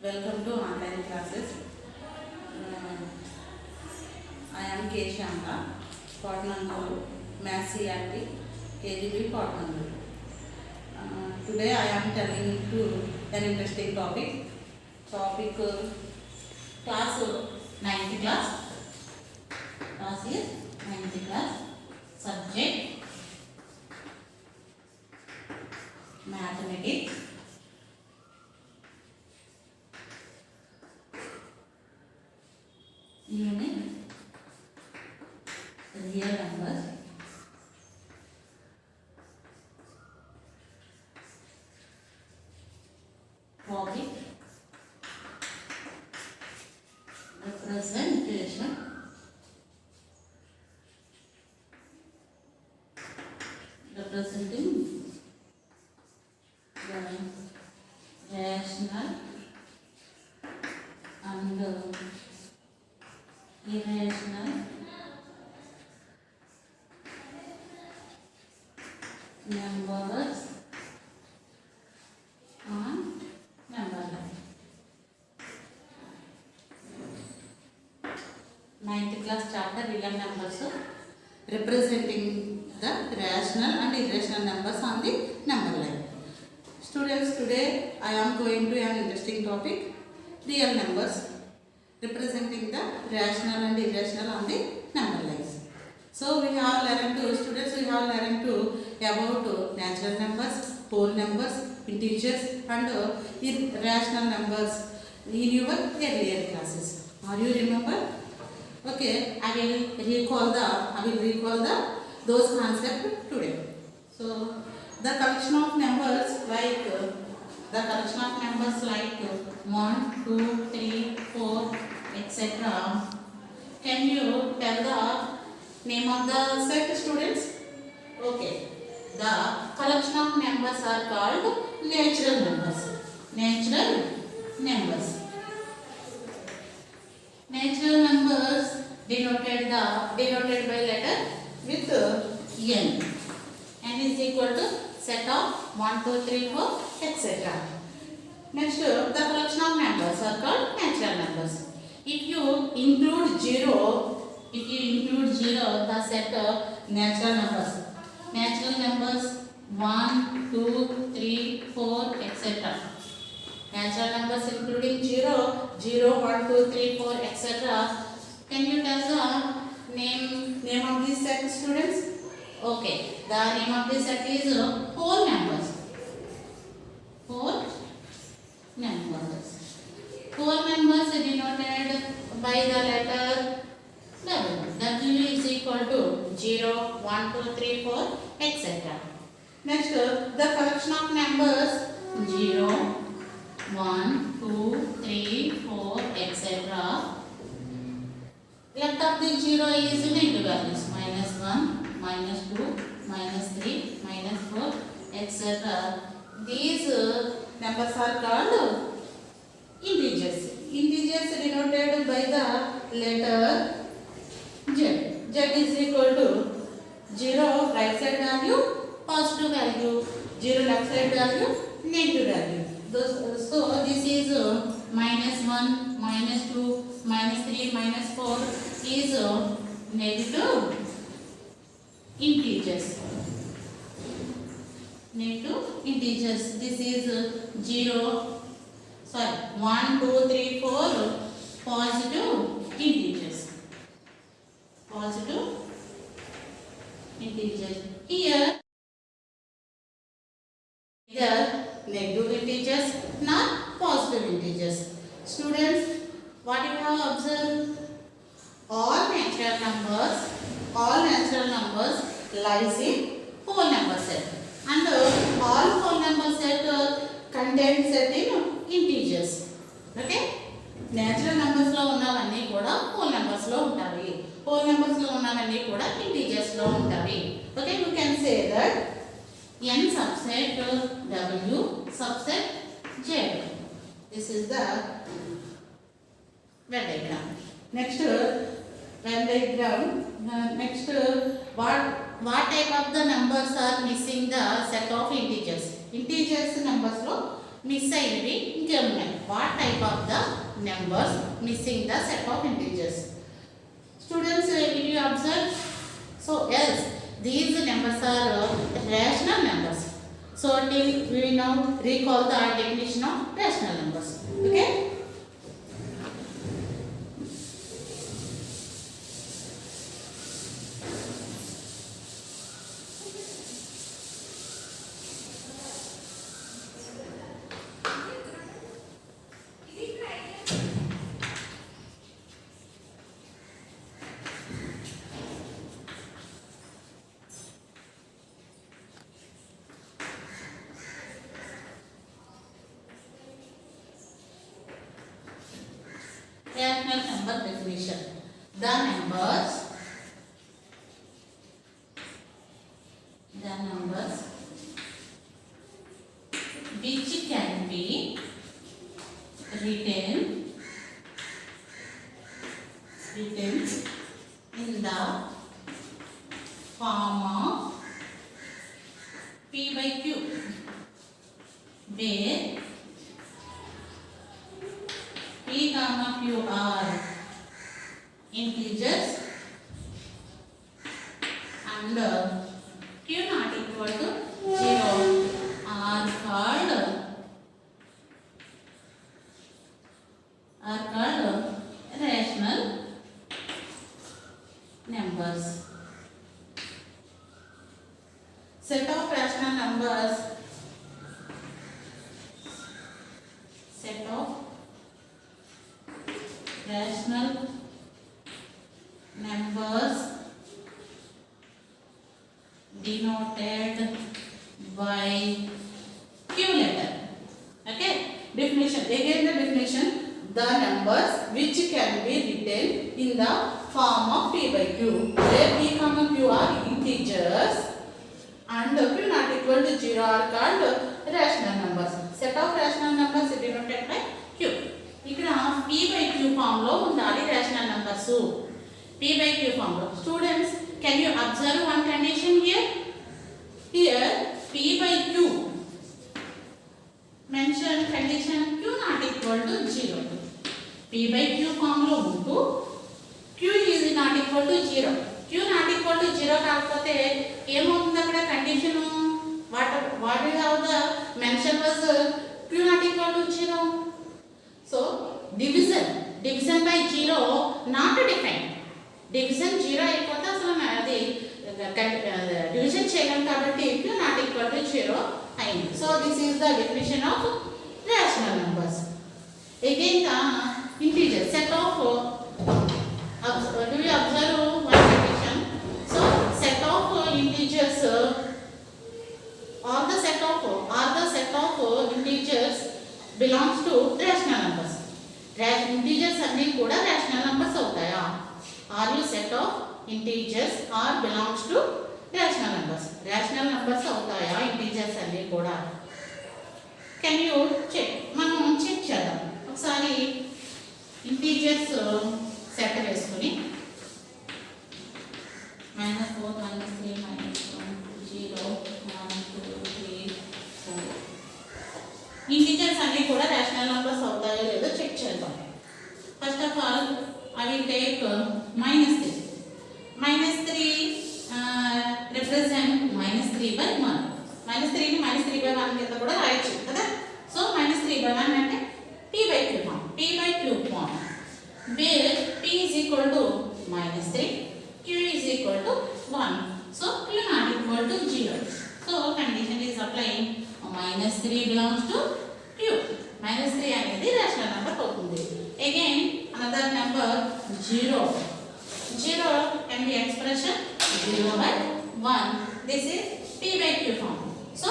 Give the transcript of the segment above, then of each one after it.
Welcome to online classes. I am K. Shamla, Potnanguru, Maths CRT, KGB Potnanguru. Today I am telling you an interesting topic. Class 9th class. Class is 9th class. Subject Mathematics. Unit real numbers. Topic representation representing the rational and irrational numbers on number line. 9th class chapter real numbers representing the rational and irrational numbers on the number line. Students, today I am going to an interesting topic, real numbers representing the rational and irrational on the number lines. So we have learned to about natural numbers, whole numbers, integers and irrational numbers in your earlier classes. Are you remember? Okay, I will recall those concepts today. So the collection of numbers like 1, 2, 3, 4, etc. Can you tell the name of the set, students? Okay. The collection of numbers are called natural numbers. Natural numbers. Natural numbers denoted by letter with n. N is equal to set of 1, 2, 3, 4, etc. Next, the collection of numbers are called natural numbers. If you include zero, the set of natural numbers. Natural numbers 1, 2, 3, 4, etc. Natural numbers including 0, 1, 2, 3, 4, etc. Can you tell the name of this set, students? Okay, the name of this set is whole numbers. Whole numbers. Whole numbers denoted by the letter W. W is equal to 0, 1, 2, 3, 4, etc. Next, the collection of numbers 0, 1, 2, 3, 4, etc. Left of the 0 is negative values. -1, -2, -3, -4, etc. These numbers are called integers. Integers denoted by the letter Z. Z is equal to 0 right side value, positive value, 0 left side value, negative value. So this is -1, -2, -3, -4 is negative integers. Negative integers. This is 1, 2, 3, 4 positive integers. Positive integers. Here negative integers, not positive integers. Students, what you have observed? All natural numbers lies in whole number set, and all whole number set contains set in integers. Okay? Natural numbers లో ఉన్నవన్నీ కూడా whole numbers లో ఉంటాయి. Whole numbers లో ఉన్నవన్నీ కూడా integers లో ఉంటాయి. Okay, you can say that n subset W subset Z. This is the Venn diagram. Next, Venn diagram. Next, what type of the numbers are missing the set of integers? Integers numbers lo miss అయినవి ఇంకా ఉన్నాయి. What type of the numbers missing the set of integers? Students, will you observe? So yes, these numbers are rational numbers. So till we now recall the definition of rational numbers. Okay? Rational number definition. The numbers which can be written in the form of P by Q, where P comma Q are integers and Q not equal to 0 are called rational numbers. Set of rational numbers. Set of rational numbers denoted by Q letter. Okay? Definition. Again the definition. The numbers which can be written in the form of P by Q, where P comma Q are integers and Q not equal to 0 are called rational numbers. Set of rational numbers denoted by Q. ఇక్కడ P by Q form లో ఉండాలి rational numbers. P by Q form లో. Students, can you observe one condition here? Here P by Q mention condition Q not equal to 0. P by Q form లో ఉంటూ Q is not equal to 0. Q not equal to 0 కాకపోతే ఏమవుతుంది అక్కడ condition? What is how the mention was Q not equal to 0. So division by 0 not defined. Division 0 అయిపోతే అసలు అది division చేయలేం కాబట్టి Q not equal to 0 అయింది. So this is the definition of rational numbers. Again the integer set of do you observe one condition? So set of integers or the set of integers belongs to rational numbers. Integers అన్ని కూడా rational numbers అవుతాయా? Are you set of integers or belongs to rational numbers? Rational numbers అవుతాయా integers అన్ని కూడా? Can you check? మనం check చేద్దాం ఒకసారి. Integers set వేసుకుని -4 -3 -1 0 1 2 3 4 ఇంటీజర్స్ అన్ని కూడా రేషనల్ నంబర్స్ అవుతాయో లేదో చెక్ చేద్దాం. First of all I will take -3. -3 represent -3/1. -3 ని -3/1 కింద కూడా రాయొచ్చు కదా. సో -3/1 అంటే P by Q form. P by Q form where P is equal to -3, Q is equal to 1. So Q not equal to 0. So condition is applying. -3 belongs to Q. -3 అనేది rational number అవుతుంది. Again another number 0. 0 can be expression 0/1. This is P by Q form. So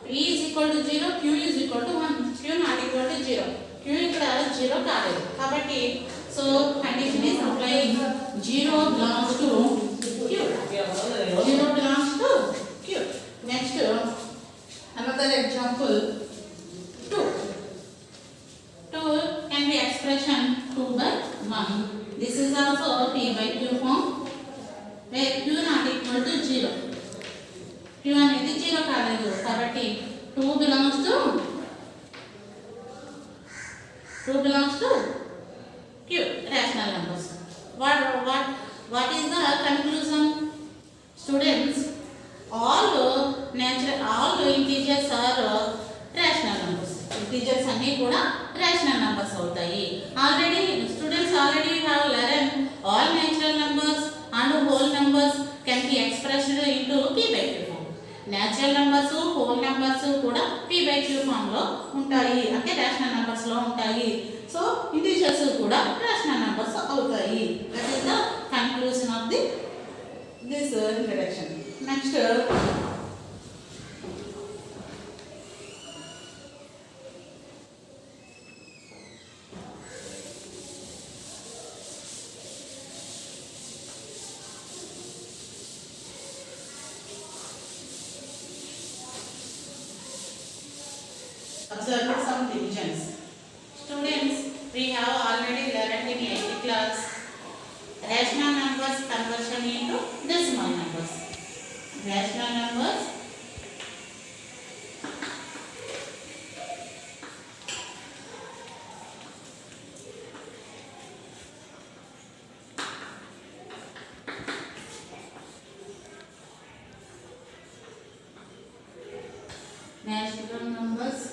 P is equal to 0, Q is equal to 1. Q not equal to 0. Q ఇక్కడ 0 కాలేదు కాబట్టి so condition is applying. 0 belongs to Q. 0 belongs to Q. Next another example 2. 2 can be expression 2/1. This is also P by Q form where Q not equal to 0. Q అనేది 0 కాలేదు కాబట్టి 2 belongs to Q. 2 belongs to Q, rational numbers. What is the conclusion? Students, all integers are rational numbers. Integers అన్నీ కూడా rational numbers అవుతాయి. Students already have learned all natural numbers and whole numbers can be expressed into p by q form. Natural numbers, whole numbers కూడా p by q form లో ఉంటాయి, అంటే rational numbers లో ఉంటాయి. So integers కూడా rational numbers అవుతాయి. That is the conclusion of this introduction. Next, observe some divisions. Students, we have already learned in 8th class rational numbers conversion into decimal numbers. Rational numbers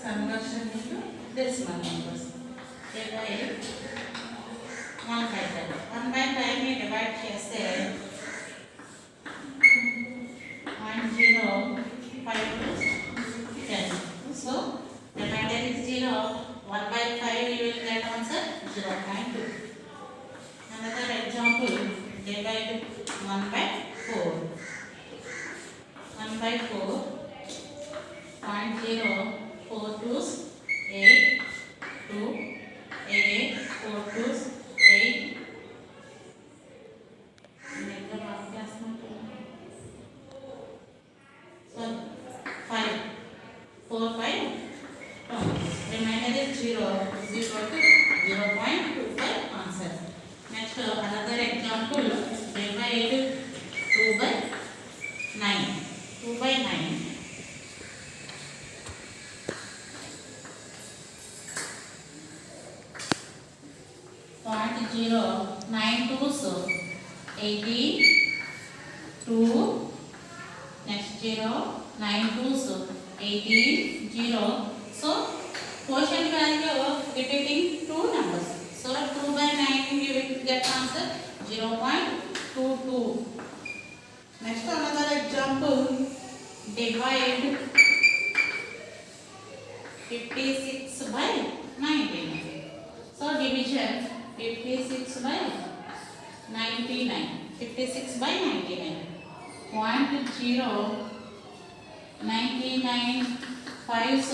conversion into decimal numbers. Divide 1 by 5. 1 by 5 ని divide చేస్తే 1 0 5 10. So remainder is 0. 1 by 5 you will get answer 0.2. Another example, divide 1 by 4. 1 by 4, 0.0, 4 twos 8, 2, again 4 twos 8. So 5, 4, 5, no. Remainder is 0, is equal to 0.25 answer. Next, another example, divide 2 by 9. 2 by 9. 0, 9 twos 80, 2, next 0, 9 twos 80, 0. So quotient value repeating 2 numbers. So 2 by 9 you will get answer 0.22. Next, another example, divide 56 by 99. So division 56 by 99. 56 by 99. 0.0, 99 5s.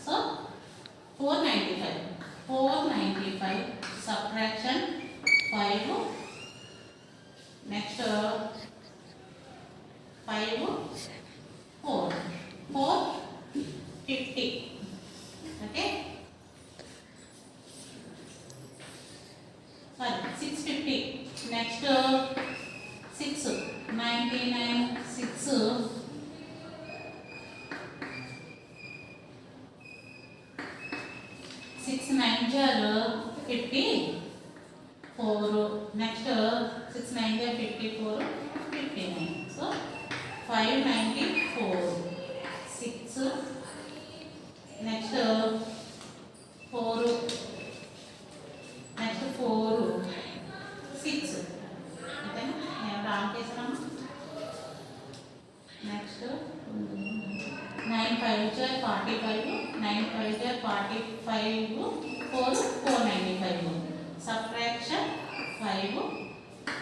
So 495. 495 subtraction 5. Next 5 4 450. Okay, sorry 650. Next 6 99 6 6 9 54. Next 6 9 54 59. So 594. 6. Next 4. Next 4 6. Okay, నేను wrong చేసాను. Next 9 5 45. 9 5 45. 4 495. Subtraction 5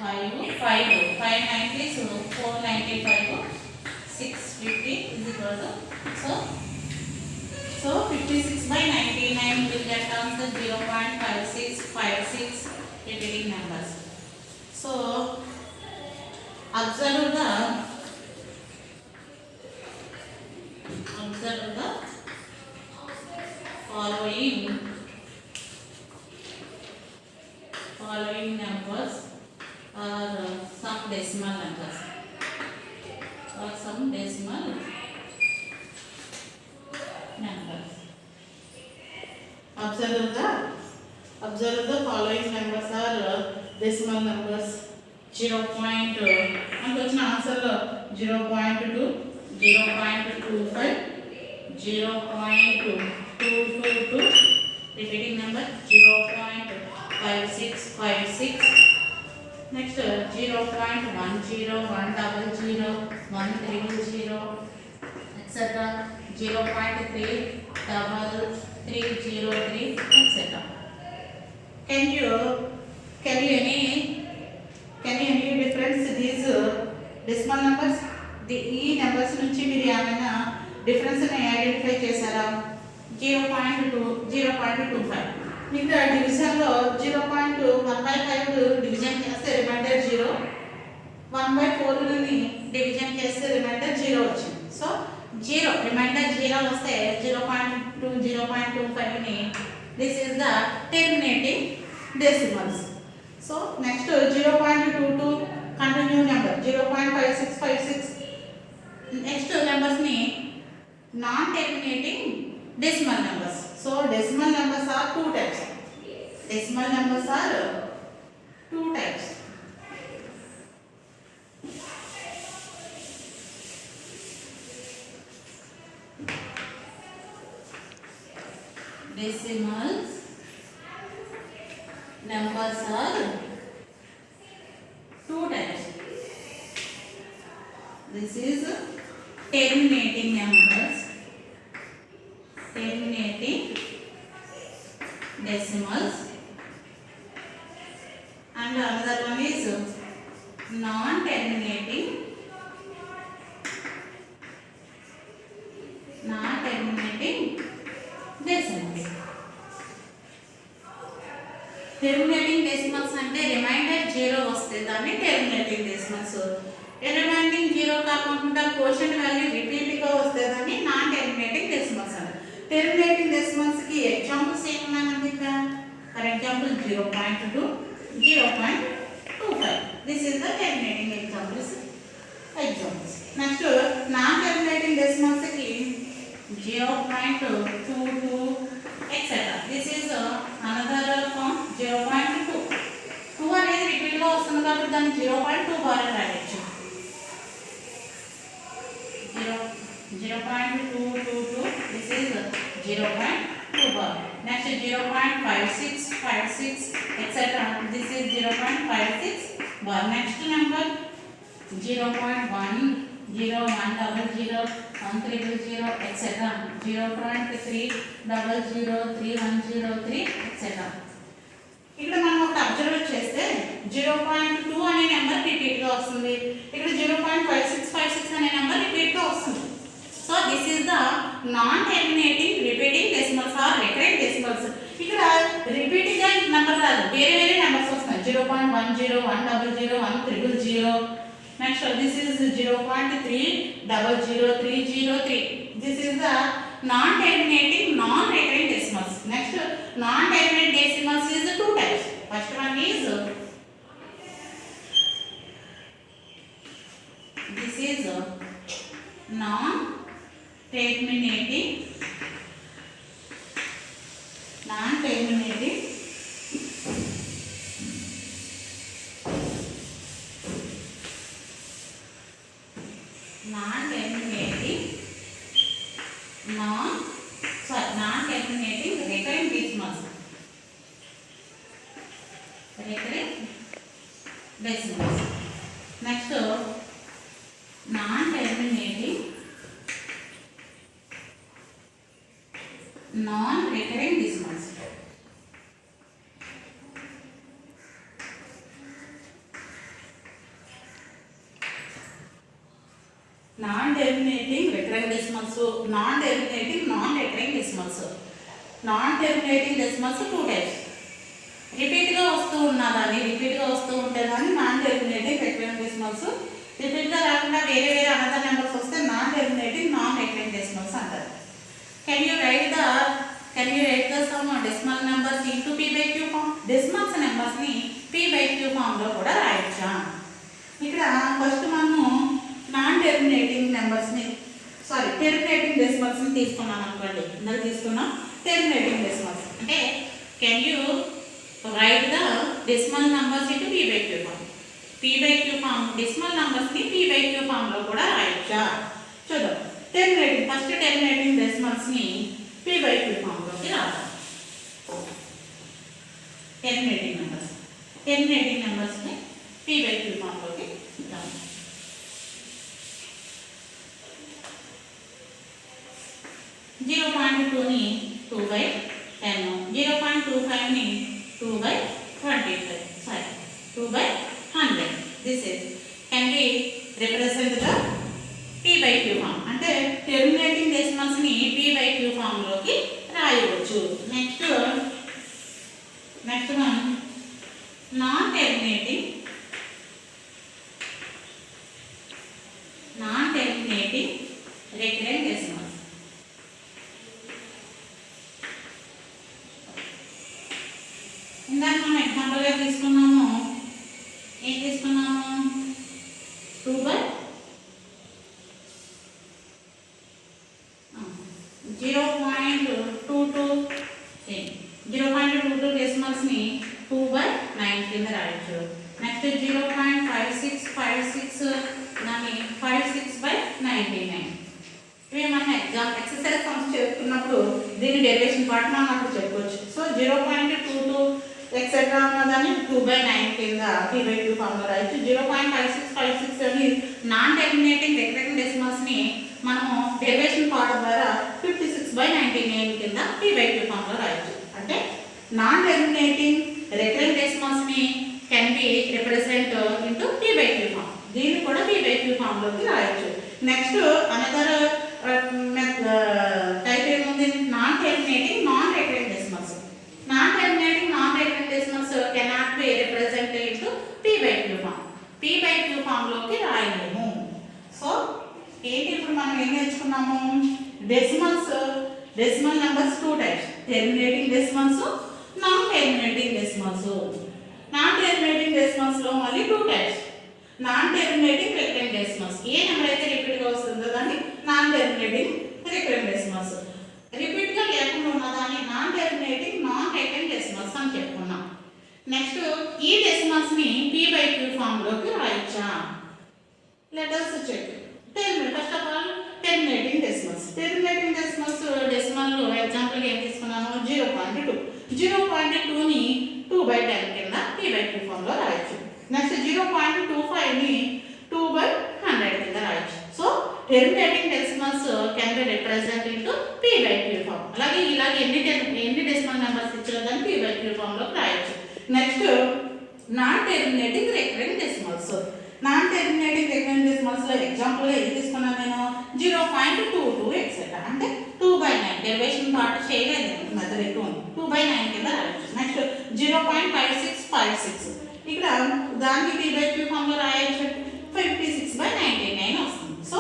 5 5 590 495 650 is equal to so 56 by 99 will get answer 0.5656 repeating numbers. So observe the following numbers are some decimal numbers. Observe the following numbers are decimal numbers. 0. మనకు వచ్చిన ఆన్సర్లో 0.2, 0.25, 0.222, repeating number 0.5656, next 0.10, 100, 100, etc. 0.3303, etc. Can you any difference these decimal numbers? ఈ numbers నుంచి మీరు ఏమైనా డిఫరెన్స్ని identify చేశారా? 0.2, 0.25. ఇక్కడ డివిజన్లో 0.1/5 division చేస్తే రిమైండర్ 0, 1/4ని డివిజన్ చేస్తే రిమైండర్ 0 వచ్చింది. సో 0 రిమైండర్ 0 వస్తే 0.2, 0.25ని this is the terminating decimals. So next 0.22 continue number, 0.5656 next నెంబర్స్ని non terminating decimal numbers. So decimal numbers are two types. Decimal numbers are two types. Decimals numbers are two types. This is terminating numbers, terminating decimals, and another one is non-terminating decimals. Terminating decimals అంటే reminder 0 వస్తే దాన్ని terminating decimals. Reminding 0 కాకుండా quotient value repeat గా వస్తే దాన్ని non terminating decimals అంటారు. Terminating decimals కి examples ఏమున్నాయండి ఇక్కడ? For example 0.2, 0.25. This is the terminating examples. Next non terminating decimals కి 0.22 etcetera. This is another form 0.2. 2 అనేది రిపీట్ గా వస్తుంది కాబట్టి దాన్ని 0.2 బార్ అని రాయొచ్చు. 0.222, this is 0.2 bar. Next 0.5656, etc. This is 0.56 bar. Next number 0.10, 100, 100, etc. 0.300, 310, ఇక్కడ మనం ఒక అబ్జర్వ్ చేస్తే 0.2 అనే నెంబర్ రిపీట్ గా వస్తుంది. ఇక్కడ 0.5656 అనే నెంబర్ రిపీట్ గా వస్తుంది. So this is the non terminating repeating decimals or recurrent decimals. ఇక్కడ రిపీటింగ్ గా నెంబర్ రాదు, వేరే వేరే నెంబర్స్ వస్తాయి. 0.10, 100, 100, next this is 0.300303. This is the non terminating non recurrent decimals. Next non terminate decimals is two types. First one is this is non-terminating non-terminating recurrent decimals. Recurrent decimals. Next non-terminating non-recurring decimals. Non-terminating recurring decimals, non-terminating non-recurring decimals. Non-terminating decimals two types. Repeat గా వస్తూ ఉన్నదాన్ని, repeat గా వస్తూ ఉంటే దాన్ని non terminating recurrent decimals. Repeat గా రాకుండా వేరే వేరే అనదర్ నెంబర్స్ వస్తే non terminating non recurrent decimals అంటారు. Can you write the sum decimal numbers into p/q form? Decimals numbers ని p/q ఫామ్ లో కూడా రాయొచ్చా? ఇక్కడ ఫస్ట్ మనము నాన్ టెర్మినేటింగ్ నెంబర్స్ ని టెర్మినేటింగ్ డెసిమల్స్ ని తీసుకున్నాం అనుకోండి. ఇందులో తీసుకున్నాం టెర్మినేటింగ్ డెసిమల్స్ అంటే can you write the decimal numbers into p by q form. p by q form decimal numbers ని p by q form లో కూడా రాయొచ్చా చూద్దాం. టెర్మినేటింగ్ ఫస్ట్ టెర్మినేటింగ్ డెసిమల్స్ ని p by q form లోకి రాద్దాం. Terminating numbers ని p by q form లోకి రాద్దాం. 0.2 ని 2 by 10, 0.25 ని 2 by 25, sorry 2 by 100. This is can be represent the p by q form. అంటే టెర్మినేటింగ్ డెసిమల్స్ ని p by q form లోకి రాయవచ్చు. Next one non terminating recurrent decimals. ఇందాక మనం ఎగ్జాంపుల్గా తీసుకున్నాము, ఏం తీసుకున్నాము 2 by 0.22 డెసిమల్స్ ని 2 by 9 కింద రాయొచ్చు. నెక్స్ట్ 0.5656 దాన్ని 56 by 99. ఇవి మనం ఎక్సర్సైజ్ సమ్స్ చేసుకున్నప్పుడు దీని డెరివేషన్ పార్ట్ మనం అప్పుడు చెప్పుకోవచ్చు. సో 0.22 ఎక్సెట్రా ఉన్నదాన్ని 2 by 9 కింద p by q ఫార్మ్ లో రాయొచ్చు. 0.5656 అని నాన్ టెర్మినేటింగ్ రికరెంట్ డెసిమల్స్ ని మనము డెరివేషన్ పార్ట్ ద్వారా 56 by 99 కింద p by q ఫార్మ్ లో రాయొచ్చు. అంటే నాన్ టెర్మినేటింగ్ రికరెంట్ డెసిమల్స్ ని can be represent into p by q form. దీన్ని కూడా p by q ఫార్మ్ లోకి రాయొచ్చు. నెక్స్ట్ అనదర్ టైప్ ఏముంది, non terminating non recurrent decimals. Non terminating non recurrent decimals cannot be represent into p by q form. p by q form లోకి రాయలేము. So ఏంటి ఇప్పుడు మనం ఏం నేర్చుకున్నాము, decimal numbers 2 types, terminating decimals, non terminating decimals. Non terminating decimals లో మళ్ళీ 2 types, non terminating recurrent decimals. ఏ నెంబర్ అయితే రిపీట్ గా వస్తుందో దాన్ని non terminating recurrent decimals. Repeat గా లేకుండా ఉన్నదాన్ని non terminating non recurrent decimals అని చెప్పుకున్నాం. నెక్స్ట్ ఈ డెసిమల్స్ ని p by q ఫార్మ్ లోకి రాయొచ్చా? Let us check. First of all terminating decimals. Terminating decimals decimal లో ఎగ్జాంపుల్ ఏం తీసుకున్నాను 0.2. 0.2 ని 2 by 10 కింద p by q ఫార్మ్ లో రాయొచ్చు. నెక్స్ట్ 0.25 ని 2 by 100 కింద రాయొచ్చు. So terminating decimals can be represent into p by q form. అలాగే ఎన్ని డెసిమల్ నెంబర్స్ ఇచ్చారో దాన్ని p by q ఫార్మ్ లో రాయొచ్చు. Next non terminating recurrent decimals. Non terminating recurrent decimals లో ఎగ్జాంపుల్ ఏది తీసుకున్నాను నేను 0.22 ఎక్సెట్రా. అంటే 2 by 9 డెరివేషన్ పార్ట్ చేయలేదు, మెథడ్ ఎక్కువ 2 by 9 కింద రాయొచ్చు. నెక్స్ట్ 0.5656 ఇక్కడ దాన్ని p by q ఫార్మ్ లో రాయొచ్చు. 56 by 99 వస్తుంది. So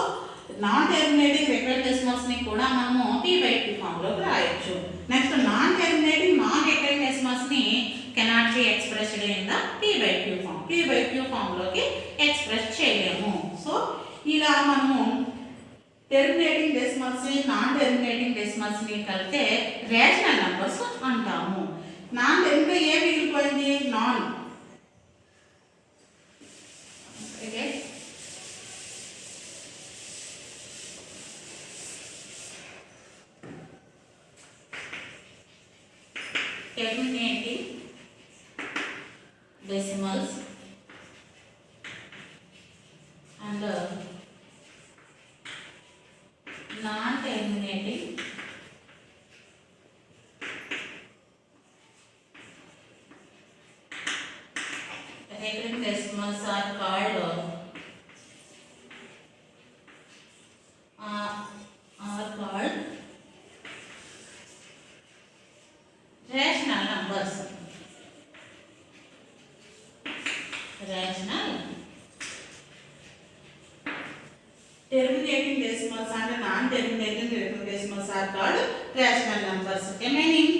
non terminating recurrent decimals ని కూడా మనము p by q ఫార్మ్ లోకి రాయొచ్చు. Next non terminating non recurrent decimals ని cannot be expressed in the p by q form. p by q form లోకి ఎక్స్ప్రెస్ చేయలేము. సో ఇలా మనము టెర్మినేటింగ్ డెసిమల్స్ ని నాన్ టెర్మినేటింగ్ డెసిమల్స్ ని కలిపితే రేషనల్ నంబర్స్ అంటాము. నాన్ ఇంకా ఏ మిగిలిపోయింది, non. Okay, terminating decimals and non-terminating recurrent decimals are called rational numbers. Rational terminating decimals and non-terminating decimals are called rational numbers. Remaining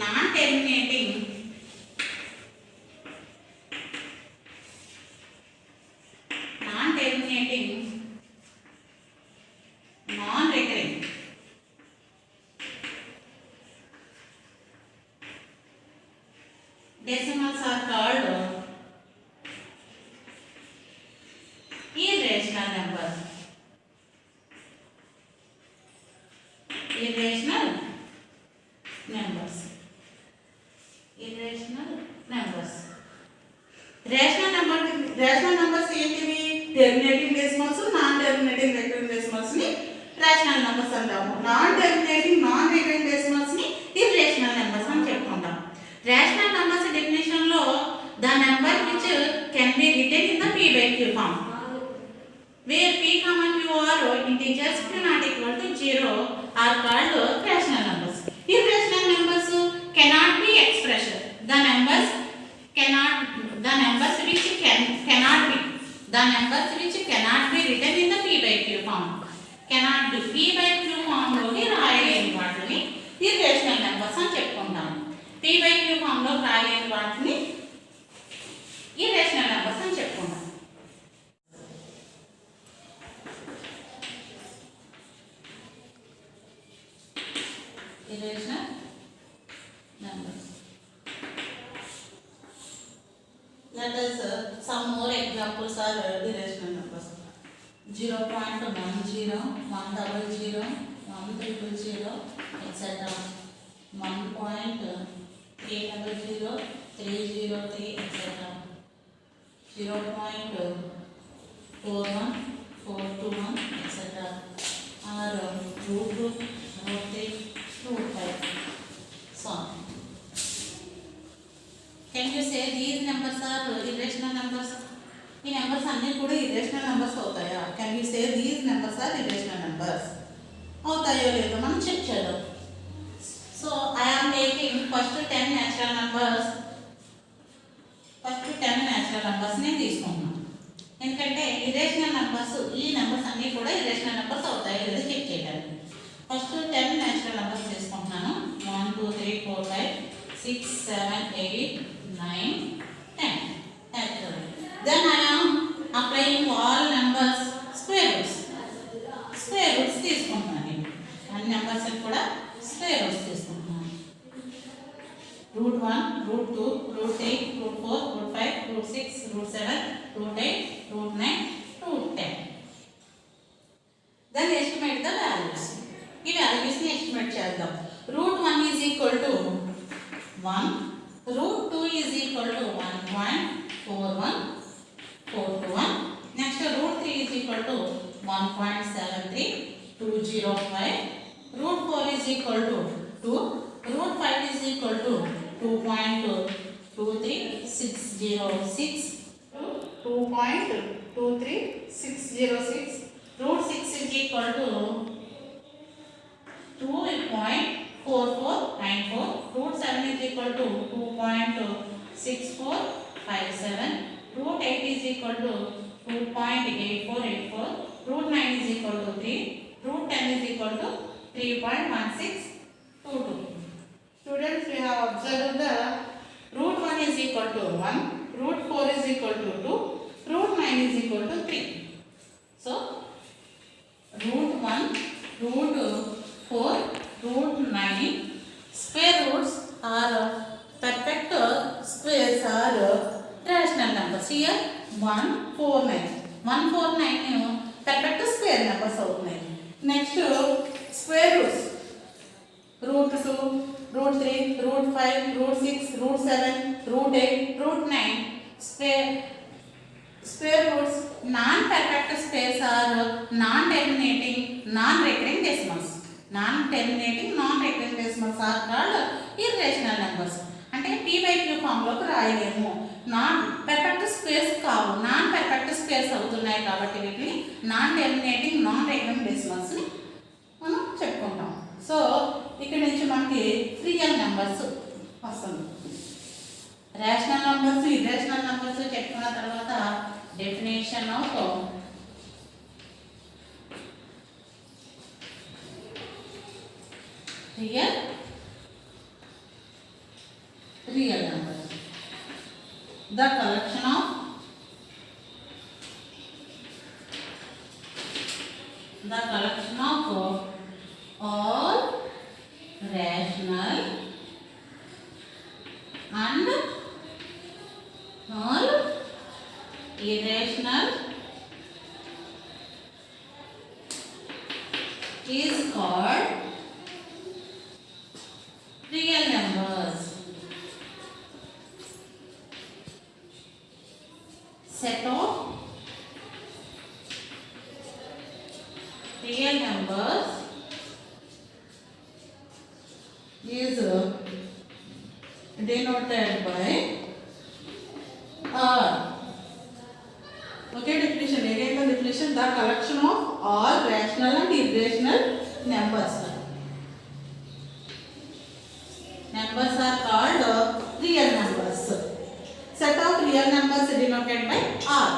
non-terminating non-recurring decimals are called irrational numbers. Irrational numbers. Irrational numbers. Rational numbers ఏంటివి? Terminating decimals, non terminating recurring decimals ని rational numbers అంటాము. Non terminating, non recurring decimals ని irrational numbers అని చెప్పుకుంటాం. Rational numbers definition లో the number which can be written in the p by q form where p, q are integers q not equal to 0 are called rational numbers. Irrational numbers cannot be expressed. The numbers which cannot be written in the p by q form. Cannot be p by q form లోకి రాయలేని వాటిని irrational numbers అని చెప్పుకుంటాము. p by q form లో రాయలేని వాటిని irrational numbers అని చెప్పుకుంటాం. Irrational numbers. Let us some more examples are irrational numbers. 0.10, 100, 100, etc. 1.800, 303, etc. 0.41, 421, etc. Or root 2, root 3, root 5. So can you say these numbers are irrational numbers? ఈ numbers అన్నీ కూడా irrational numbers అవుతాయా? Can you say these numbers are irrational numbers? అవుతాయో లేదో మనం check చేద్దాం. So I am taking first 10 natural numbers. నేను తీసుకుంటున్నాను ఎందుకంటే ఇర్రేషనల్ నంబర్స్, ఈ నెంబర్స్ అన్నీ కూడా ఇర్రేషనల్ నెంబర్స్ అవుతాయో లేదో చెక్ చేయడానికి. ఫస్ట్ 10 న్యాచురల్ నెంబర్స్ తీసుకుంటున్నాను. 1 2 3 4 5 6 7 8 9 10 natural. Then I am applying all numbers square roots. Square roots తీసుకుంటున్నాను. అన్ని నెంబర్స్ కూడా స్క్వేర్ రూట్స్ తీసుకుంటున్నాను. root 1, root 2, root 3, root 4, root 5, root 6, root 7, root 8, root 9, root 10. Then estimate the values. ఈ values ని estimate చేద్దాం. root 1 is equal to 1, root 2 is equal to 1.4141. Next root 3 is equal to 1.73205. root 4 is equal to 2. root 5 is equal to 2.23606. 2.23606. root 6 is equal to 2.4494. root 7 is equal to 2.6457. root 8 is equal to 2.8484. root 9 is equal to 3. root 10 is equal to 3.1622. Students, we have observed the root 1 is equal to 1, root 4 is equal to 2, root 9 is equal to 3. So root 1, root 4, root 9 square roots are perfect squares are rational numbers. Here 149. 149 perfect square numbers అవుతున్నాయి. Next square roots. root 2, root 3, root 5, root 6, root 7, root 8, root 9 square roots. Non-perfect squares are non-terminating, non-recurring decimals. Non-terminating, non-recurring decimals are called irrational numbers. అంటే p by q form లోకి రాయలేము. Non perfect squares కావు, non perfect squares అవుతున్నాయి కాబట్టి వీటిని non terminating, non recurring decimals ని మనం చెప్పుకుంటాం. So ఇక్కడ నుంచి మనకి రియల్ నెంబర్స్ వస్తుంది. రేషనల్ నెంబర్స్, ఇర్రేషనల్ నెంబర్స్ చెప్పుకున్న తర్వాత definition of real numbers. The collection of all rational and all irrational is called real numbers. Set of real numbers is denoted by R. Okay, definition. Again the definition: the collection of all rational and irrational numbers. Numbers are called real numbers. Set of real numbers denoted by R.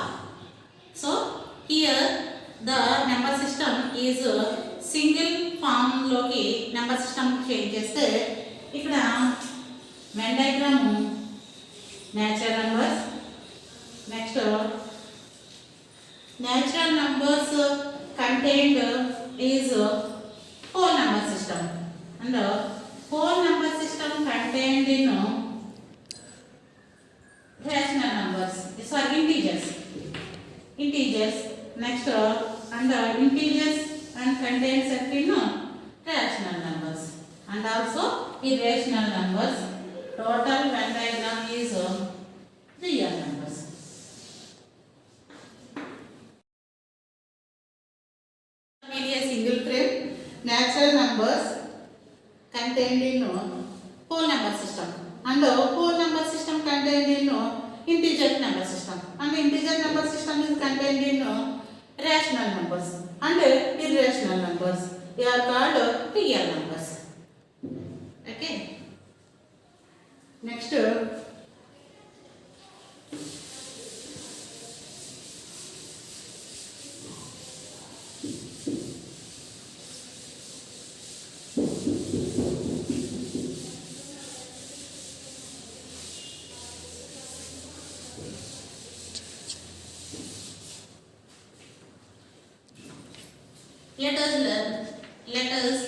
So here the number system is single form loki number system change cheste ikkada Venn diagram natural numbers. Next natural numbers contained is whole number system, and whole number system contained in rational numbers. These are integers. Next and integers and contains in rational numbers and also irrational numbers. Total Venn diagram is real numbers. A single frame natural numbers contained in whole number system, and whole number system contained in integer number system, and integer number system is contained in rational numbers and irrational numbers. They are called real numbers. Okay. Next let us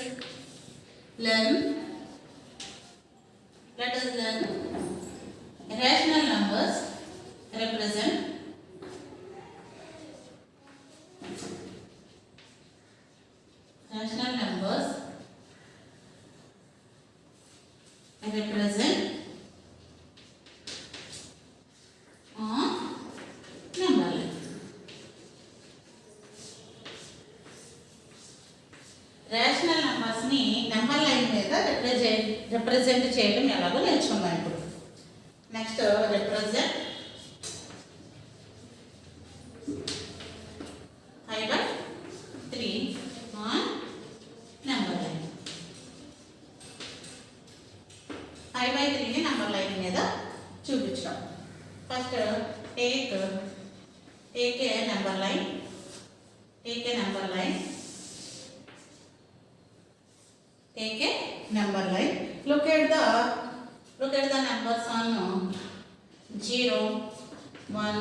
learn rational numbers represent number line. Rational numbers ni number line మీద represent చేయడం ఎలాగో నేర్చుకుందాం ఇప్పుడు. Next represent 5/3 on number line. 5/3 ని number line మీద చూపించడం. First take a number line. Take a number line. Look at the numbers on 0, 1,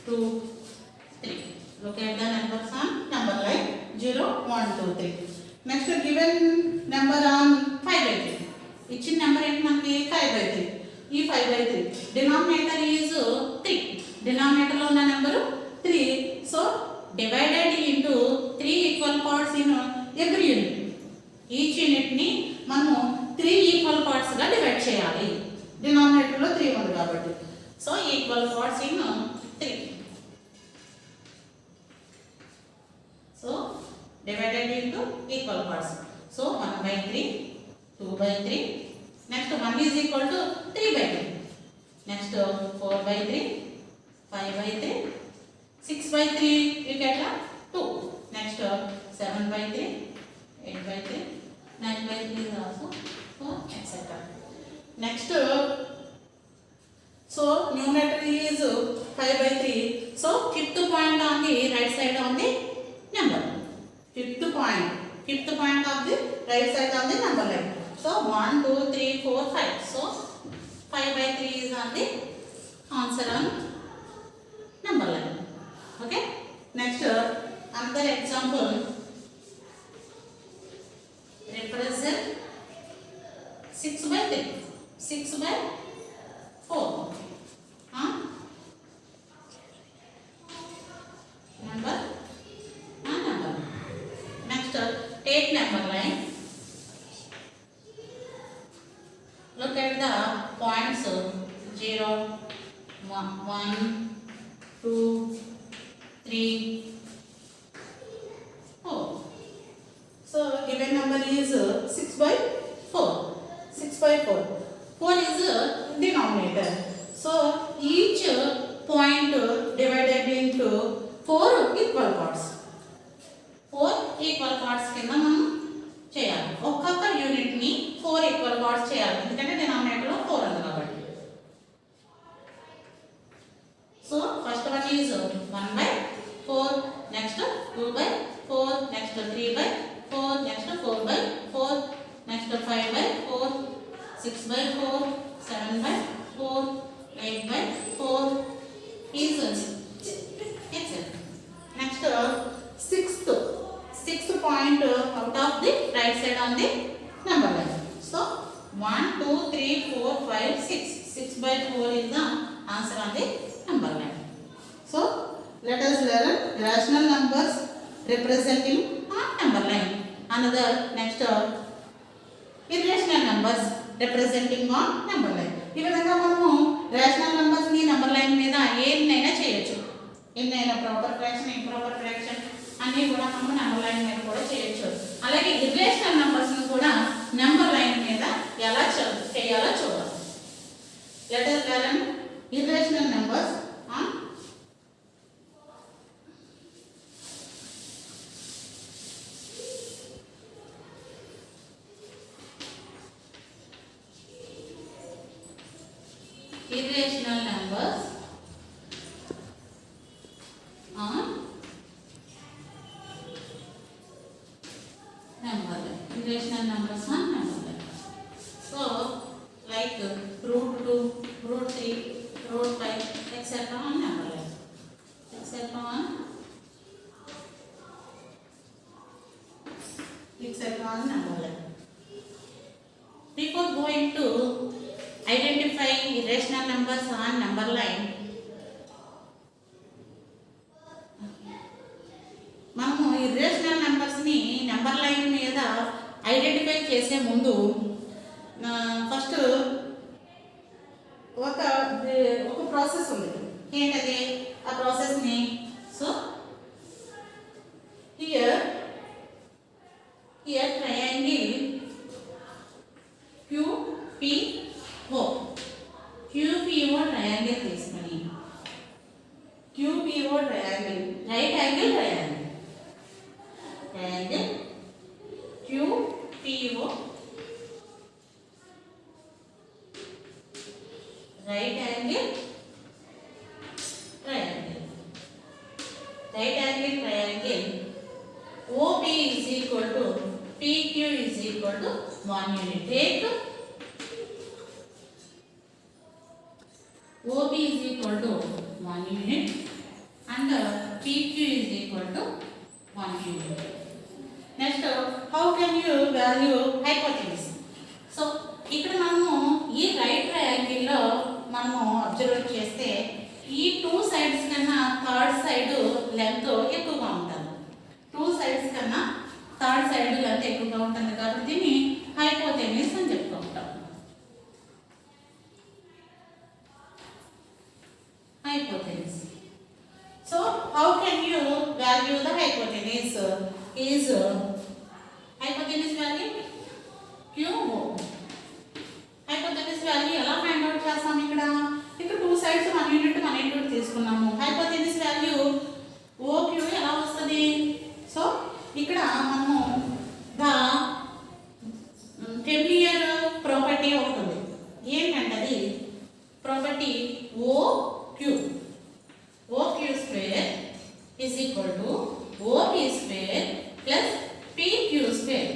2, 3. Look at the numbers on number line 0, 1, 2, 3. Next given number on 5/3. ఇచ్చిన number ఏంటి మనకి 5/3. ఈ 5/3 denominator is 3. Denominator లో ఉన్న number 3. So divided into 3 equal parts in every unit. Each unit ni మనము 3 equal parts గా divide చేయాలి. Denominator లో 3 ఉంది కాబట్టి. So equal parts in 3. So divided into equal parts. So 1/3, 2/3. Next 1 is equal to 3/3. Next 4/3, 5/3. 6/3 you get 2. Next 7/3, 8/3, 9/3 is also 4, etc. Next so numerator is 5/3. So fifth point on the right side on the number. Fifth point of the right side on the number line. So 1, 2, 3, 4, 5. So 5/3 is on the answer on number line. Okay. Next another example. Represent 6/3. 4. Huh? Number. Next, take number line. Look at the points 0, 1, 2, 3, 4. So given number is 6 by 4. 6 by 4. 4 is a denominator. So each point divided into 4 equal parts. 4 equal parts కింద మనం చేయాలి. ఒక్కొక్క unit ని 4 equal parts చేయాలి. ఎందుకంటే denominator లో 4 ఉంది కాబట్టి. So first one is 1 by 4, next 2 by 4, next 3 by 4, next 4 by 4, next 5 by 4, 6 by 4, 7 by 4, 8 by 4 is etc. Next sixth point out of the right side on the number line. So 1, 2, 3, 4, 5, 6. 6 by 4 is the answer on the number line. So let us learn rational numbers representing on number line. Another next irrational numbers representing on number line. ఈ విధంగా మనము rational numbers ని number line మీద ఏన్నైనా చేయొచ్చు. ఎన్నైనా proper fraction, improper fraction అన్నీ కూడా మనం నంబర్ లైన్ మీద కూడా చేయొచ్చు. అలాగే ఇర్రేషనల్ నంబర్స్ ని కూడా నంబర్ లైన్ మీద ఎలా చేయాలో చూద్దాం. Let us learn irrational numbers on irrational numbers on number line. Irrational numbers on number line. So like root 2, root 3, root 5, etc. on number line. Etc. on number line. Before going to identify irrational numbers on number line, మనము irrational numbers ని number line మీద identify చేసే ముందు first ఒక process ఉంది. ఏంటది ఆ process ని? So here triangle QPO triangle తీసుకొని QPO triangle right angle triangle QPO right angle triangle OP is equal to PQ is equal to 1 unit. Take OP is equal to 1 unit and PQ is equal to 1 unit. Next, how can you value hypotenuse? So ఇక్కడ మనము ఈ right triangle లో మనము observe చేస్తే ఈ 2 sides కన్నా third side length ఎక్కువగా ఉంటుంది. 2 సైడ్స్ కన్నా థర్డ్ సైడ్ లెంత్ ఎక్కువగా ఉంటుంది కాబట్టి దీన్ని హైపోటెన్యూస్ అని చెప్తూ ఉంటాం. Hypotenuse. So how can you value the hypotenuse? Is hypotenuse value QO. Hypotenuse value ఎలా ఫైండ్ అవుట్ చేస్తాం? ఇక్కడ 2 సైడ్స్ 1 యూనిట్ 1 యూనిట్ తీసుకున్నాము. hypotenuse value OQ ఎలా వస్తుంది? సో ఇక్కడ మనము ద ఫెమిలియర్ ప్రాపర్టీ ఒకటి ఉంది. ఏంటంటే అది property OQ square is equal to OP square plus PQ square.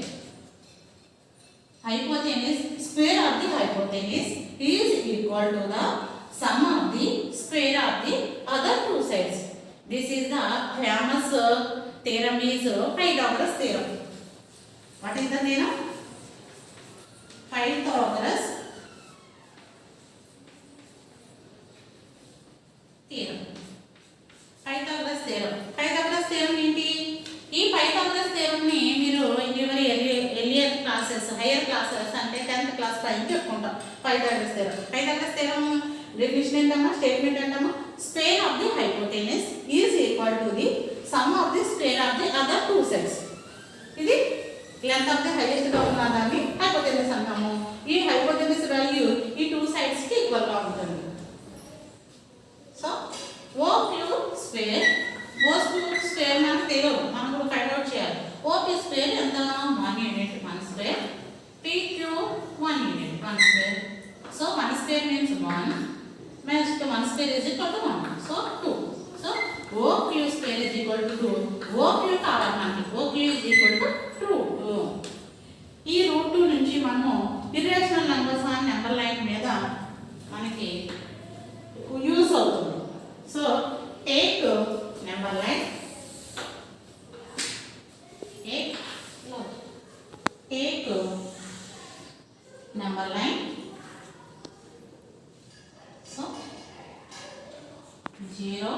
Hypotenuse, square of the hypotenuse is equal to the sum of the square of the other 2 sides. This is the famous theorem is Pythagoras theorem. What is the theorem? Pythagoras Pythagoras theorem. Pythagoras theorem definition entama statement entama square of the hypotenuse is equal to the sum of the square of the other two sides. ఇది length of the highest గా ఉన్న దాన్ని hypotenuse అంటాము. ఈ hypotenuse value ఈ two sides కి equal గా ఉంటుంది. సో OQ square మనకు తెలియదు, మనం కూడా ఫైండ్ అవుట్ చేయాలి. OP square ఎంత 1 unit 1 square, PQ 1 unit 1 square. So 1 square means 1. Next 1 square is equal to 1. So 2. So OQ square is equal to 2. OQ కావాలి మనకి. OQ is equal to 2. ఈ route 2 నుంచి మనము ఇర్రేషనల్ నంబర్స్ అనే number line మీద మనకి use అవుతుంది. So take number line take number line. So 0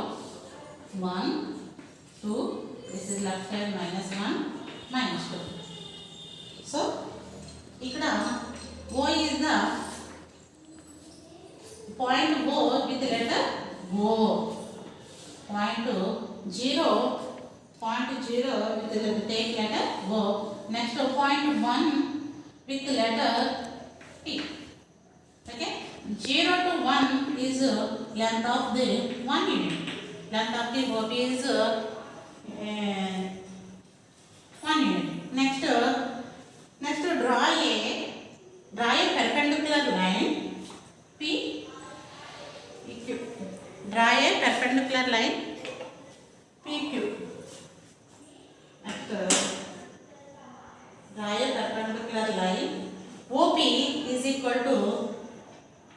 1 2, this is left side -1 -2. So ikkada O is the point O with the letter O. Point 0 with the take letter O. Next point 1 with the letter P. Okay, 0 to 1 is length of the 1 unit. Length of the OP is 1 unit. Next draw a perpendicular line P Q. Draw a perpendicular line PQ. Next draw a perpendicular line OP is equal to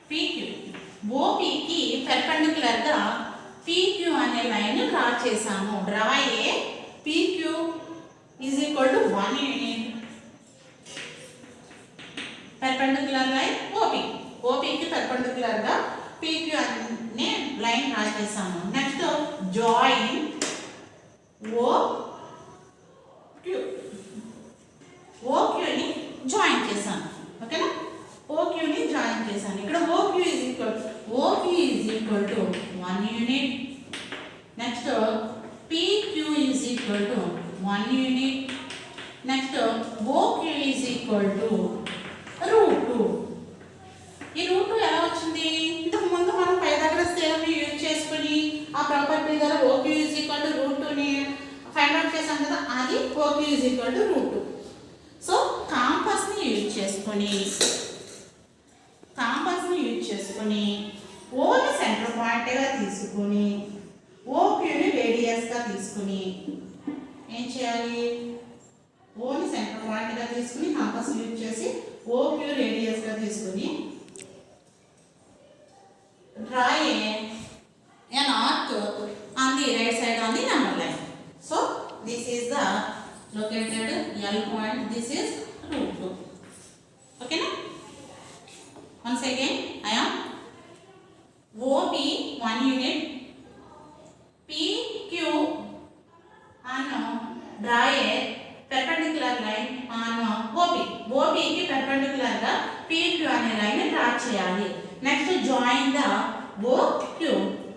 PQ. OP కి perpendicular గా PQ అనే line draw చేసాము. Draw A PQ is equal to 1 unit. perpendicular line OP కి perpendicular గా PQ అనే line draw చేసాము. Next join OQ ని join చేశాను. ఓకేనా, OQ ని జాయిన్ చేశాను. ఇక్కడ OP is equal to 1 unit. Next PQ is equal to 1 unit. Next OQ is equal to √2. ఈ √2 ఎలా వచ్చింది? ఇంతకు ముందు మనం పైథాగరస్ థియరమ్ ని యూజ్ చేసుకుని ఆ ప్రాపర్టీ ద్వారా OQ is equal to √2 ని ఫైండ్ అవుట్ చేసాం కదా, అది OQ is equal to √2. So campus ని యూజ్ చేసుకొని O ని సెంటర్ పాయింట్ గా తీసుకొని OQ ని రేడియస్ గా తీసుకొని ఏం చేయాలి? O ని సెంటర్ పాయింట్ గా తీసుకొని కాంపస్ యూజ్ చేసి OQ రేడియస్ గా తీసుకొని draw an arc on the right side on the number line. So this is the located L point, this is √2. Okay na? Once again I am OP 1 unit, PQ and draw a perpendicular line on OP కి perpendicular గా PQ అనే line draw చేయాలి. Next join the OQ.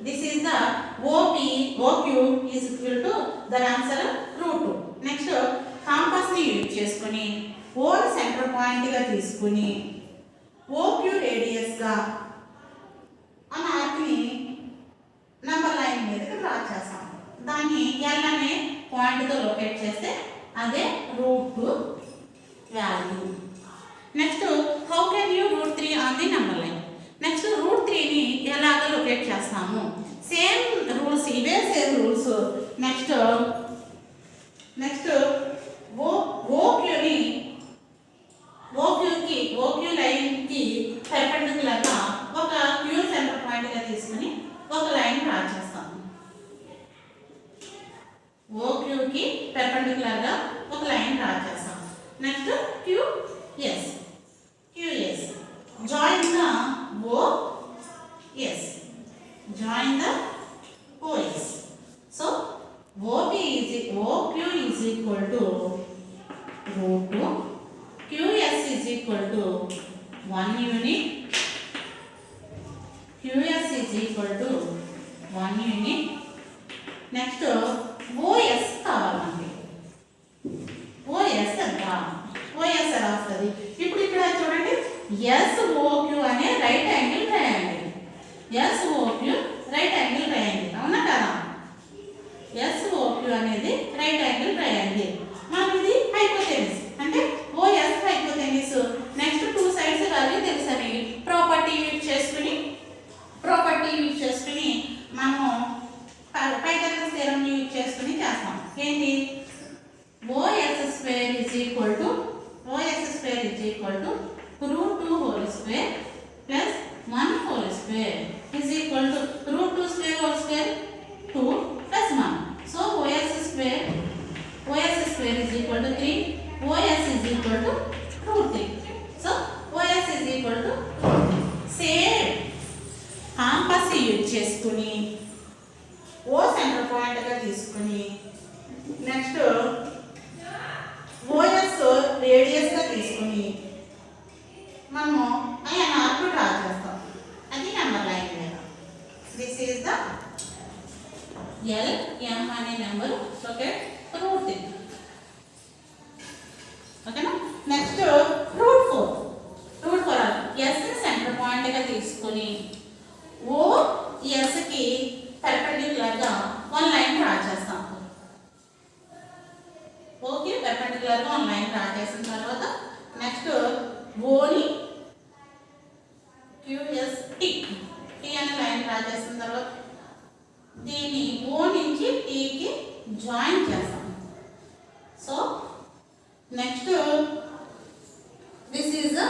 This is the OQ is equal to the answer √2. Next campus ని use చేసుకొని O ని centre point గా తీసుకొని OQ radius గా ఆ ఆర్క్ ని నంబర్ లైన్ మీదకి డ్రా చేస్తాం. దాన్ని L అనే పాయింట్ తో లొకేట్ చేస్తే అదే √2 value. Next how can you √3 on the number line? Next √3 ని ఎలాగ లొకేట్ చేస్తాము? సేమ్ రూల్స్, ఇవే same rules. Next OQ line కి పర్పెండిక్యులర్ గా ఒక Q సెంటర్ పాయింట్ గా తీసుకొని ఒక లైన్ డ్రా చేస్తాము. OQ కి పర్పెండిక్యులర్ గా ఒక లైన్ డ్రా చేస్తాం. Next QS join the OS. So OQ is equal to √2, QS is equal to 1 unit, equal to 1 unit. Next OS కావాలి మనకి. ఓఎస్ ఎంత? ఓఎస్ ఎలా వస్తుంది? ఇప్పుడు ఇక్కడ చూడండి, ఎస్ఓక్యూ అనే right angle triangle. SOQ right angle triangle, అవునా కదా? ఎస్ఓక్యూ అనేది రైట్ యాంగిల్ ట్రయాంగిల్. మనకి ఇది హైపోటెన్యూస్, అంటే OS hypotenuse. Next two sides value తెలుసని ప్రాపర్టీ యూజ్ చేసుకుని మనము పైథాగరస్ థియరం యూజ్ చేసుకుని చేస్తాం. ఏంటి? OS square is equal to √2 whole square plus 1 whole square is equal to √2 square whole square 2 plus 1. So OS square is equal to 3. OS is equal to √3. So OS is equal to √3. Same campus use చేసుకుని O centre point గా తీసుకుని next OS radius గా తీసుకుని మనము ఆయన arc draw చేస్తాం. అది number line మీద. దిస్ ఈజ్ ద LM అనే నెంబర్ సోకెట్ √3. ఓకేనా? నెక్స్ట్ √4 S ని సెంటర్ పాయింట్ గా తీసుకుని OS కి పర్పెండిక్యులర్ గా వన్ లైన్ డ్రా చేస్తాం. ఓకే, పర్పెండిక్యులర్ గా వన్ లైన్ డ్రా చేసిన తర్వాత నెక్స్ట్ ఓని QST అనే లైన్ డ్రా చేసిన తర్వాత దీన్ని O నుంచి T కి జాయిన్ చేస్తాం. So next this is the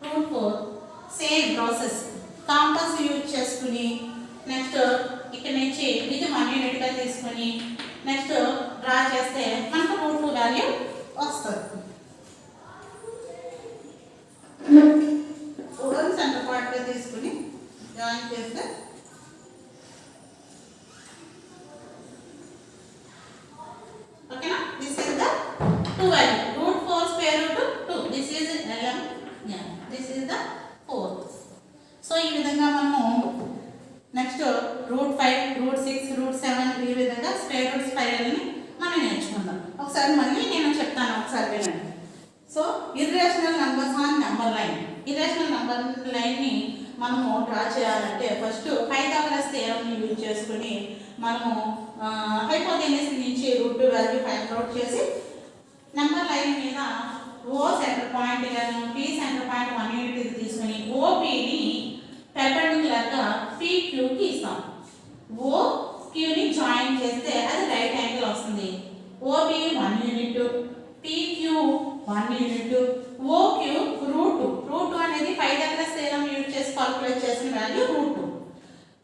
√4. Same process campus use చేసుకుని నెక్స్ట్ ఇక్కడ నుంచి ఇది 1 యూనిట్ గా తీసుకుని నెక్స్ట్ డ్రా చేస్తే మనకు √2 వాల్యూ వస్తుంది. సెంటర్ పార్ట్ గా తీసుకుని జాయిన్ చేస్తే ఓకేనా? This is the 2 value. √4 square root 2. This is LM. This is the 4. So ఈ విధంగా మనము నెక్స్ట్ √5, √6, √7 ఈ విధంగా స్క్వేర్ రూట్ స్పైరల్ ని మనం నేర్చుకుందాం. ఒకసారి మళ్ళీ నేను చెప్తాను, ఒకసారి వినండి. So irrational numbers on number line. Irrational number line ని మనము డ్రా చేయాలంటే ఫస్ట్ పైథాగరస్ థియరం ని యూజ్ చేసుకుని మనము హైపోటెన్యూస్ నుంచి √2 వాల్యూ ఫైండ్ అవుట్ చేసి నెంబర్ లైన్ మీద O సెంటర్ పాయింట్ గాను P సెంటర్ పాయింట్ 1 యూనిట్ తీసుకుని OP ని పర్పెండిక్యులర్ గా PQ కి ఇస్తాం. OQ ని జాయిన్ చేస్తే అది రైట్ యాంగిల్ వస్తుంది. OB 1 unit, PQ 1 unit, OQ √2 అనేది పైథాగరస్ థియరం యూజ్ చేసి కాల్కులేట్ చేసిన వాల్యూ √2.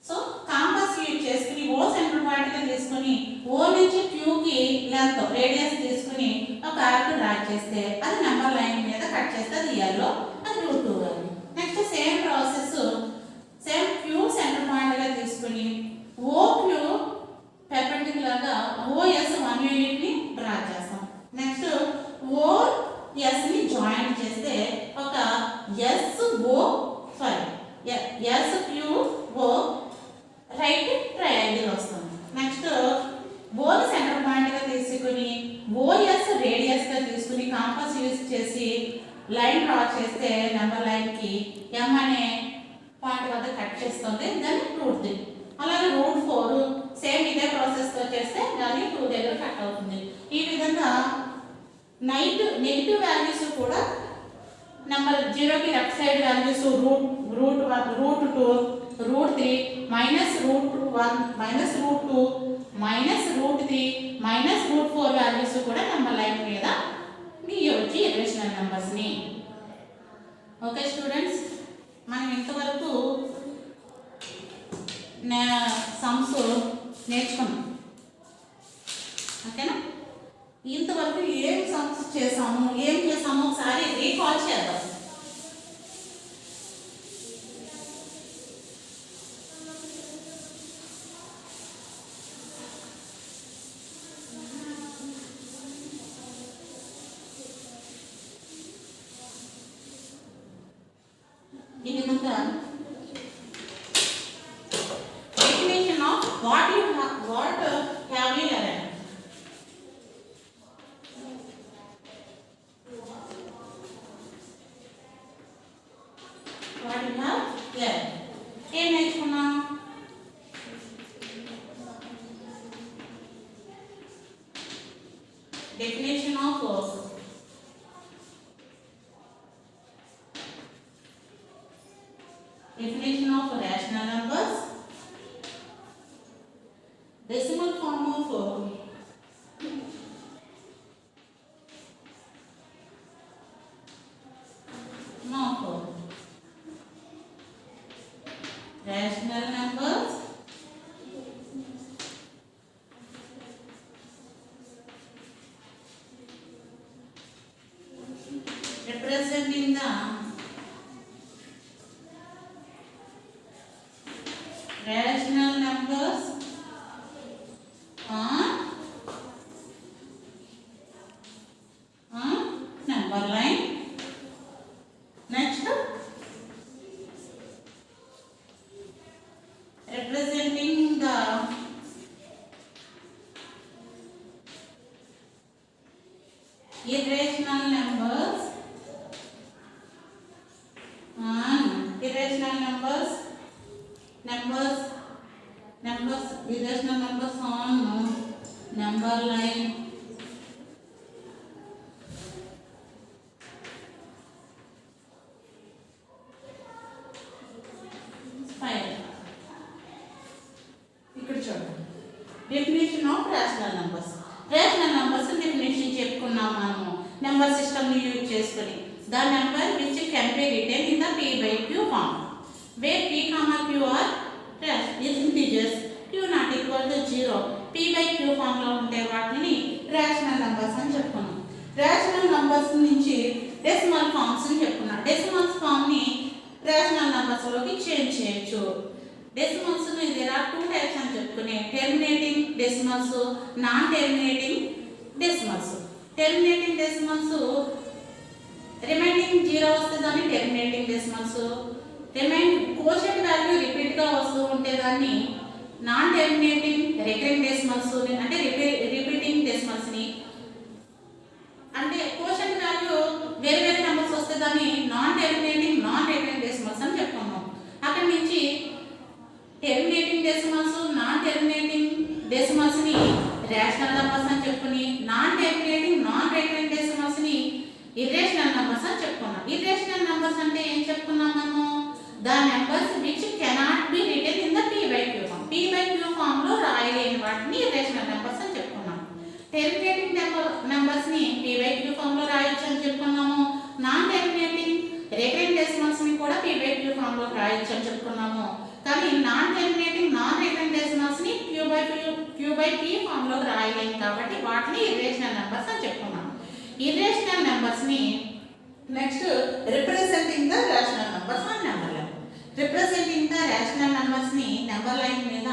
సో కాంపస్ యూజ్ చేసుకుని O సెంటర్ పాయింట్ గా తీసుకుని O నుంచి Q కి లెంత్ రేడియస్ తీసుకుని ఒక ఆర్క్ డ్రా చేస్తే అది నెంబర్ లైన్ మీద కట్ చేస్తే అది ఎల్లో, అది √2 value. Next same process same Q centre point గా తీసుకుని OQ పర్పెండిక్యులర్ గా OS 1 యూనిట్ ని డ్రా చేస్తాం. నెక్స్ట్ OS ని జాయిన్ చేస్తే ఒక SQO రైట్ ట్రయాంగిల్ వస్తుంది. నెక్స్ట్ O సెంటర్ పాయింట్ గా తీసుకుని OS రేడియస్ గా తీసుకుని కాంపస్ యూజ్ చేసి లైన్ డ్రా చేస్తే నెంబర్ లైన్ కి M అనే పాయింట్ వద్ద కట్ చేస్తుంది, దాన్ని √3. అలాగే √4 సేమ్ ఇదే ప్రాసెస్ తో చేస్తే దాన్ని 2 దగ్గర కట్ అవుతుంది. ఈ విధంగా నెగిటివ్ వాల్యూస్ కూడా నెంబర్ 0 కి లెఫ్ట్ సైడ్ వాల్యూస్ √1, √2, √3, -√1, -√2, -√3, -√4 వాల్యూస్ కూడా నెంబర్ లైన్ మీద గీయవచ్చు ఇర్రేషనల్ నెంబర్స్ ని. ఓకే స్టూడెంట్స్, మనం ఇంతవరకు సమ్స్ నేర్చుకున్నాం. ఓకేనా? ఇంతవరకు ఏం సమ్స్ చేసాము ఒకసారి రీకాల్ చేద్దాం. ఈ విధంగా what you have, what have you learned? What you have learned? ఏం నేర్చుకున్నాం? Definition of force. Definition of rational numbers. Decimal form of rational numbers. Representing the rational numbers on number line. Next, representing the irrational numbers on irrational numbers irrational numbers on number line. Spiral. ఇక్కడ చూడండి definition of rational numbers. Rational numbers definition చెప్పుకున్నాం మనము number system ని use చేసుకొని. The number which can be written in the p by q form where p, q are integers, q not equal to 0. p by q form లో ఉంటే వాటిని rational numbers అని చెప్పుకున్నాం. Rational numbers నుంచి decimal forms అని చెప్పుకున్నాం. Decimals form ని rational numbers లోకి చేంజ్ చేయొచ్చు. డెసిమల్స్ దేర్ ఆర్ 2 టైప్స్ అని చెప్పుకునే terminating decimals, non terminating decimals. Terminating decimals remaining 0 వస్తే దాన్ని terminating decimals. Quotient value repeat గా వస్తూ ఉంటే దాన్ని నాన్ టెర్మినేటింగ్ రికరింగ్ డెసిమల్స్ అంటే రిపీటింగ్ డెసిమల్స్ ని. అంటే కోషెంట్ వాల్యూ వేరే వేరే నెంబర్స్ వస్తే దాన్ని non terminating non recurring decimals అని చెప్పుకున్నాం. అక్కడి నుంచి terminating decimals, non terminating decimals ని రేషనల్ నంబర్స్ అని చెప్పుకుని non terminating non recurring decimals ని ఇర్రేషనల్ నంబర్స్ అని చెప్పుకున్నాం. ఇర్రేషనల్ నంబర్స్ అంటే ఏం చెప్పుకున్నాం మనము? The numbers which cannot be written in the p by q form. p by q form లో రాయలేని వాటిని ఇర్రేషనల్ నంబర్స్ అని చెప్పుకున్నాం. టెర్మినేటింగ్ నెంబర్స్ ని p by q ఫార్మ్ లో రాయొచ్చు అని చెప్పుకున్నాము. నాన్ టెర్మినేటింగ్ రికరింగ్ డెసిమల్స్ ని కూడా p by q ఫార్మ్ లో రాయొచ్చు అని చెప్పుకున్నాము. కానీ non terminating non recurring decimals ని q by p ఫార్మ్ లో రాయలేం కాబట్టి వాటిని ఇర్రేషనల్ నంబర్స్ అని చెప్పుకున్నాం. ఇర్రేషనల్ నంబర్స్ ని next representing the rational numbers on number line. Representing the rational numbers ని నెంబర్ లైన్ మీద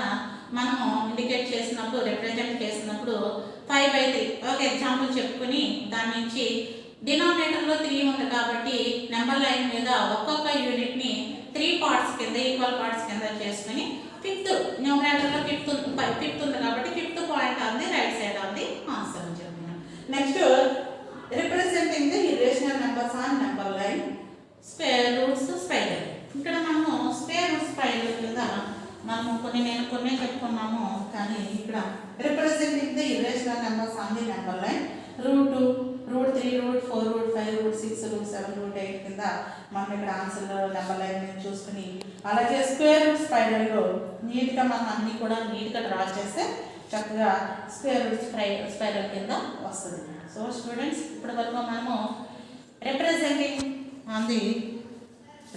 మనము ఇండికేట్ చేసినప్పుడు రిప్రజెంట్ చేసినప్పుడు 5/3 ఒక ఎగ్జాంపుల్ చెప్పుకుని దాని నుంచి డినామినేటర్ లో 3 ఉంది కాబట్టి నెంబర్ లైన్ మీద ఒక్కొక్క యూనిట్ ని 3 పార్ట్స్ కింద ఈక్వల్ పార్ట్స్ కింద చేసుకుని ఫిఫ్త్ న్యూమరేటర్ లో ఫిఫ్త్ ఉంది కాబట్టి fifth point on the right side of the answer అని చెప్తున్నాను. Next representing the irrational numbers on number line square roots spiral. ఇక్కడ మనము స్క్వేర్ రూట్ స్పైరల్ కింద మనము నేను కొన్ని చెప్పుకున్నాము. కానీ ఇక్కడ representing the irrational numbers on the number line root 2, root 3, root 4, root 5, root 6, root 7, root 8 కింద మనం ఇక్కడ ఆన్సర్ నెంబర్ లైన్ మీద చూసుకుని అలాగే స్క్వేర్ రూట్ స్పైరల్ లో నీట్ గా మనం అన్ని కూడా నీట్ గా డ్రా చేస్తే చక్కగా స్క్వేర్ రూట్ స్పైరల్ కింద వస్తుంది. సో స్టూడెంట్స్ ఇప్పటి వరకు మనము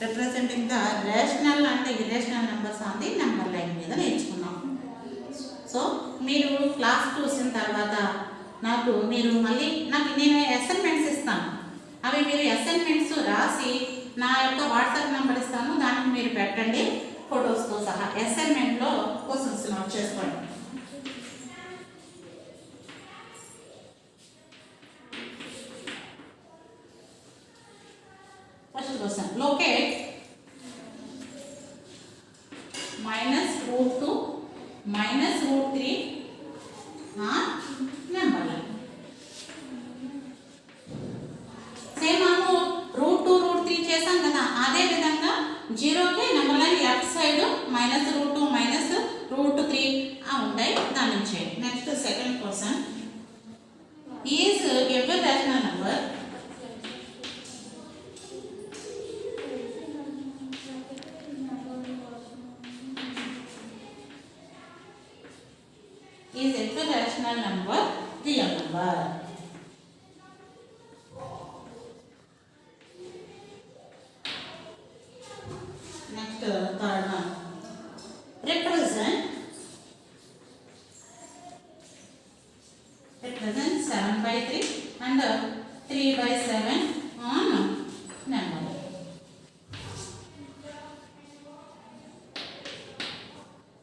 representing the rational and irrational numbers on the number line మీద నేర్చుకున్నాం. సో మీరు క్లాస్ చూసిన తర్వాత నేను అసైన్మెంట్స్ ఇస్తాను. అవి మీరు అసైన్మెంట్స్ రాసి నా యొక్క వాట్సాప్ నెంబర్ ఇస్తాను, దానికి మీరు పెట్టండి ఫొటోస్తో సహా. అసైన్మెంట్లో క్వశ్చన్స్ నోట్ చేసుకోండి. First question, locate -√2 minus root 3 are number line. Same మనము రూట్ 2 రూట్ 3 చేసాం కదా, అదే విధంగా 0కి number line left side minus root 2 minus root 3 ఉంటాయి, దాని నుంచి. Next second question, is every rational number is every rational number real number? Next third one, represent 7/3 and 3/7 on number.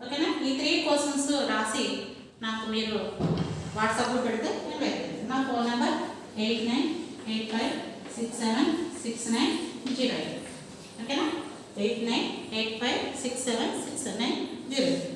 ఓకేనా? ఈ 3 క్వశ్చన్స్ రాసి నాకు మీరు వాట్సాప్లో పెడితే నేను పెడతాను. నా ఫోన్ నెంబర్ 8985676908. ఓకేనా? 8985676908.